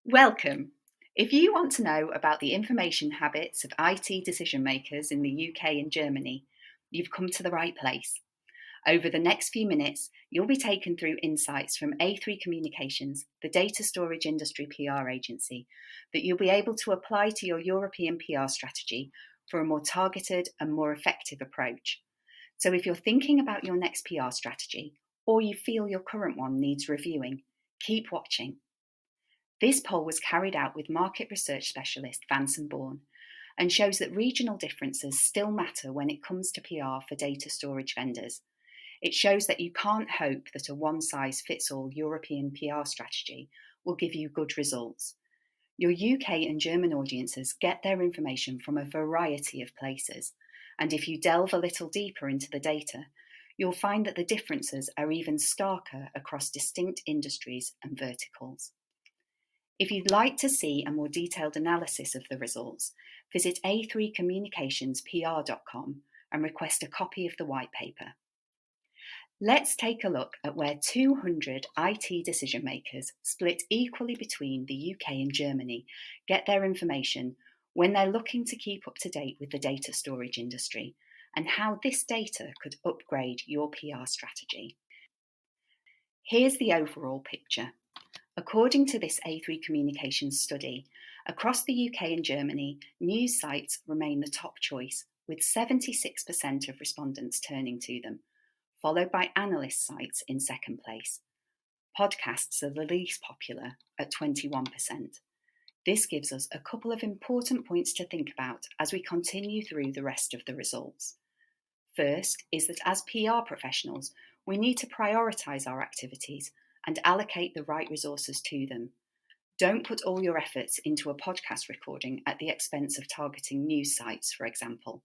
Welcome. If you want to know about the information habits of IT decision makers in the UK and Germany, you've come to the right place. Over the next few minutes, you'll be taken through insights from A3 Communications, the data storage industry PR agency, that you'll be able to apply to your European PR strategy for a more targeted and more effective approach. So if you're thinking about your next PR strategy, or you feel your current one needs reviewing, keep watching. This poll was carried out with market research specialist Vanson Bourne and shows that regional differences still matter when it comes to PR for data storage vendors. It shows that you can't hope that a one-size-fits-all European PR strategy will give you good results. Your UK and German audiences get their information from a variety of places, and if you delve a little deeper into the data, you'll find that the differences are even starker across distinct industries and verticals. If you'd like to see a more detailed analysis of the results, visit a3communicationspr.com and request a copy of the white paper. Let's take a look at where 200 IT decision makers, split equally between the UK and Germany, get their information when they're looking to keep up to date with the data storage industry, and how this data could upgrade your PR strategy. Here's the overall picture. According to this A3 Communications study, across the UK and Germany, news sites remain the top choice, with 76% of respondents turning to them, followed by analyst sites in second place. Podcasts are the least popular at 21%. This gives us a couple of important points to think about as we continue through the rest of the results. First is that as PR professionals, we need to prioritise our activities and allocate the right resources to them. Don't put all your efforts into a podcast recording at the expense of targeting news sites, for example.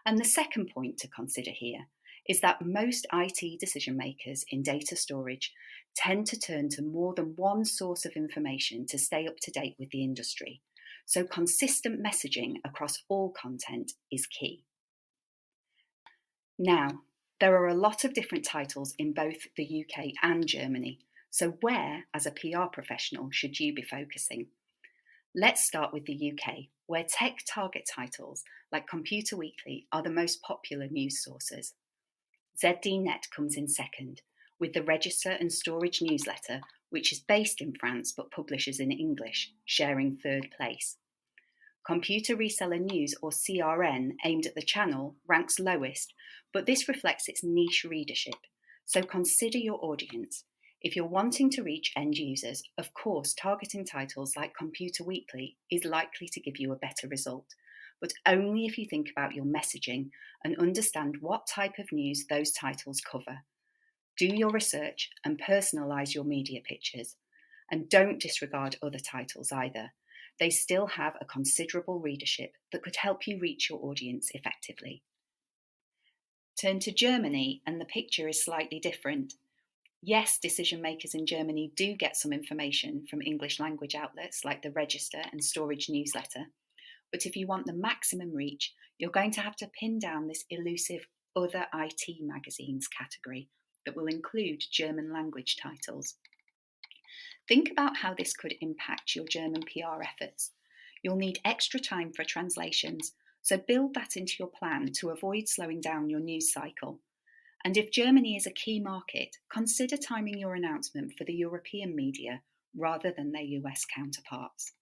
And the second point to consider here is that most IT decision makers in data storage tend to turn to more than one source of information to stay up to date with the industry. So consistent messaging across all content is key. Now, there are a lot of different titles in both the UK and Germany, so where, as a PR professional, should you be focusing? Let's start with the UK, where tech target titles like Computer Weekly are the most popular news sources. ZDNet comes in second, with the Register and Storage newsletter, which is based in France but publishes in English, sharing third place. Computer Reseller News, or CRN, aimed at the channel, ranks lowest, but this reflects its niche readership, so consider your audience. If you're wanting to reach end users, of course, targeting titles like Computer Weekly is likely to give you a better result, but only if you think about your messaging and understand what type of news those titles cover. Do your research and personalise your media pictures, and don't disregard other titles either. They still have a considerable readership that could help you reach your audience effectively. Turn to Germany and the picture is slightly different. Yes, decision makers in Germany do get some information from English language outlets like the Register and Storage newsletter, but if you want the maximum reach, you're going to have to pin down this elusive Other IT magazines category that will include German language titles. Think about how this could impact your German PR efforts. You'll need extra time for translations, so build that into your plan to avoid slowing down your news cycle. And if Germany is a key market, consider timing your announcement for the European media rather than their US counterparts.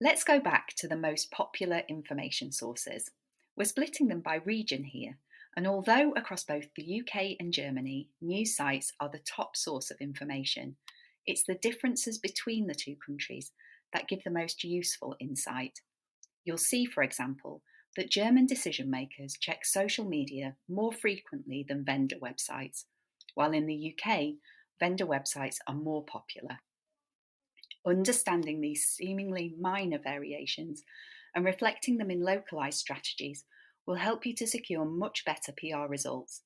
Let's go back to the most popular information sources. We're splitting them by region here, and although across both the UK and Germany, news sites are the top source of information, it's the differences between the two countries that give the most useful insight. You'll see, for example, that German decision makers check social media more frequently than vendor websites, while in the UK, vendor websites are more popular. Understanding these seemingly minor variations and reflecting them in localised strategies will help you to secure much better PR results.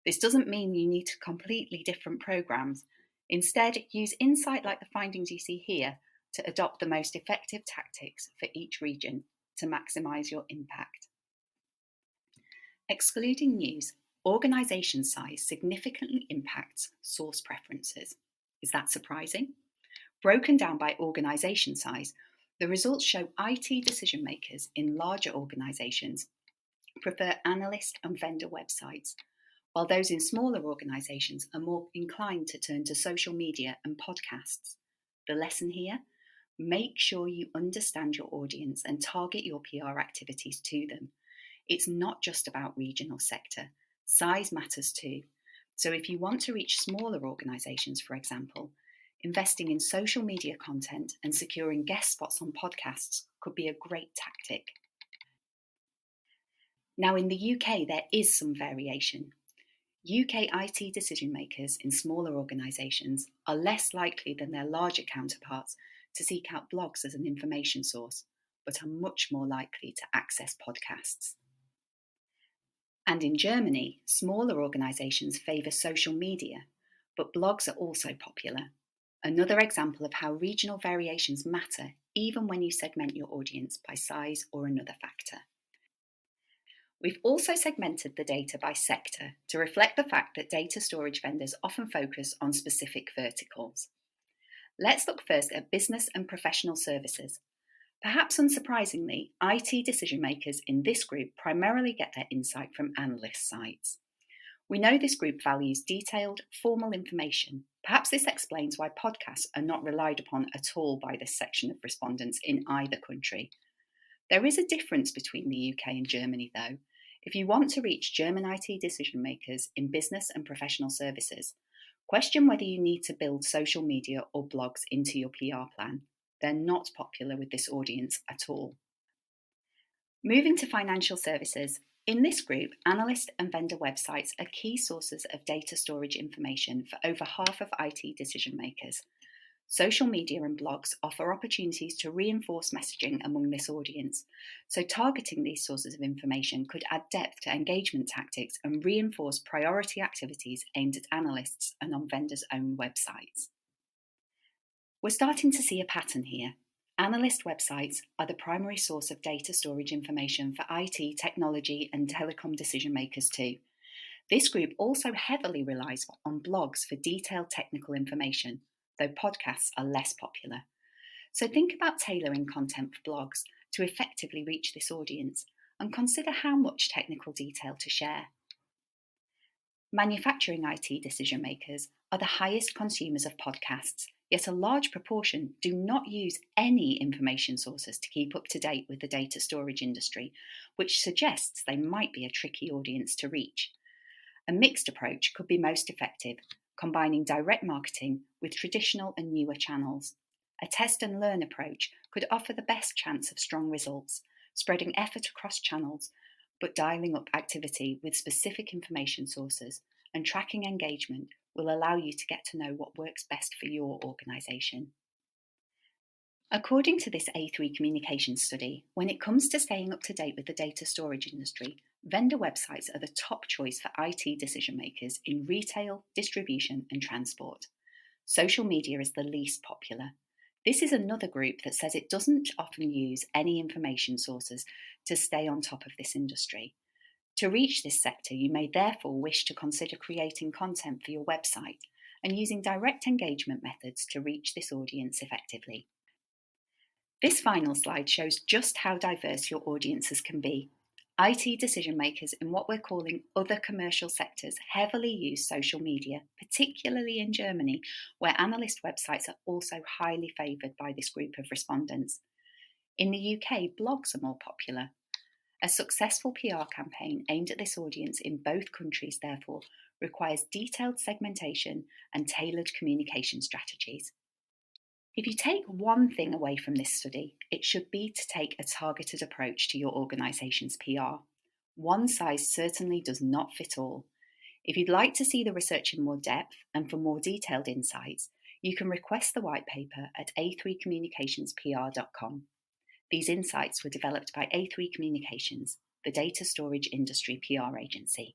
This doesn't mean you need completely different programmes. Instead, use insight like the findings you see here to adopt the most effective tactics for each region to maximise your impact. Excluding news, organisation size significantly impacts source preferences. Is that surprising? Broken down by organisation size, the results show IT decision makers in larger organisations prefer analyst and vendor websites, while those in smaller organisations are more inclined to turn to social media and podcasts. The lesson here? Make sure you understand your audience and target your PR activities to them. It's not just about region or sector. Size matters too. So if you want to reach smaller organisations, for example, investing in social media content and securing guest spots on podcasts could be a great tactic. Now, in the UK, there is some variation. UK IT decision makers in smaller organisations are less likely than their larger counterparts to seek out blogs as an information source, but are much more likely to access podcasts. And in Germany, smaller organisations favour social media, but blogs are also popular. Another example of how regional variations matter even when you segment your audience by size or another factor. We've also segmented the data by sector to reflect the fact that data storage vendors often focus on specific verticals. Let's look first at business and professional services. Perhaps unsurprisingly, IT decision makers in this group primarily get their insight from analyst sites. We know this group values detailed, formal information. Perhaps this explains why podcasts are not relied upon at all by this section of respondents in either country. There is a difference between the UK and Germany, though. If you want to reach German IT decision makers in business and professional services, question whether you need to build social media or blogs into your PR plan. They're not popular with this audience at all. Moving to financial services, in this group, analyst and vendor websites are key sources of data storage information for over half of IT decision makers. Social media and blogs offer opportunities to reinforce messaging among this audience, so targeting these sources of information could add depth to engagement tactics and reinforce priority activities aimed at analysts and on vendors' own websites. We're starting to see a pattern here. Analyst websites are the primary source of data storage information for IT, technology, and telecom decision makers too. This group also heavily relies on blogs for detailed technical information, though podcasts are less popular. So think about tailoring content for blogs to effectively reach this audience and consider how much technical detail to share. Manufacturing IT decision makers are the highest consumers of podcasts, yet a large proportion do not use any information sources to keep up to date with the data storage industry, which suggests they might be a tricky audience to reach. A mixed approach could be most effective, combining direct marketing with traditional and newer channels. A test and learn approach could offer the best chance of strong results, spreading effort across channels, but dialing up activity with specific information sources and tracking engagement will allow you to get to know what works best for your organisation. According to this A3 Communications study, when it comes to staying up to date with the data storage industry, vendor websites are the top choice for IT decision makers in retail, distribution, and transport. Social media is the least popular. This is another group that says it doesn't often use any information sources to stay on top of this industry. To reach this sector, you may therefore wish to consider creating content for your website and using direct engagement methods to reach this audience effectively. This final slide shows just how diverse your audiences can be. IT decision makers in what we're calling other commercial sectors heavily use social media, particularly in Germany, where analyst websites are also highly favoured by this group of respondents. In the UK, blogs are more popular. A successful PR campaign aimed at this audience in both countries, therefore, requires detailed segmentation and tailored communication strategies. If you take one thing away from this study, it should be to take a targeted approach to your organisation's PR. One size certainly does not fit all. If you'd like to see the research in more depth and for more detailed insights, you can request the white paper at a3communicationspr.com. These insights were developed by A3 Communications, the data storage industry PR agency.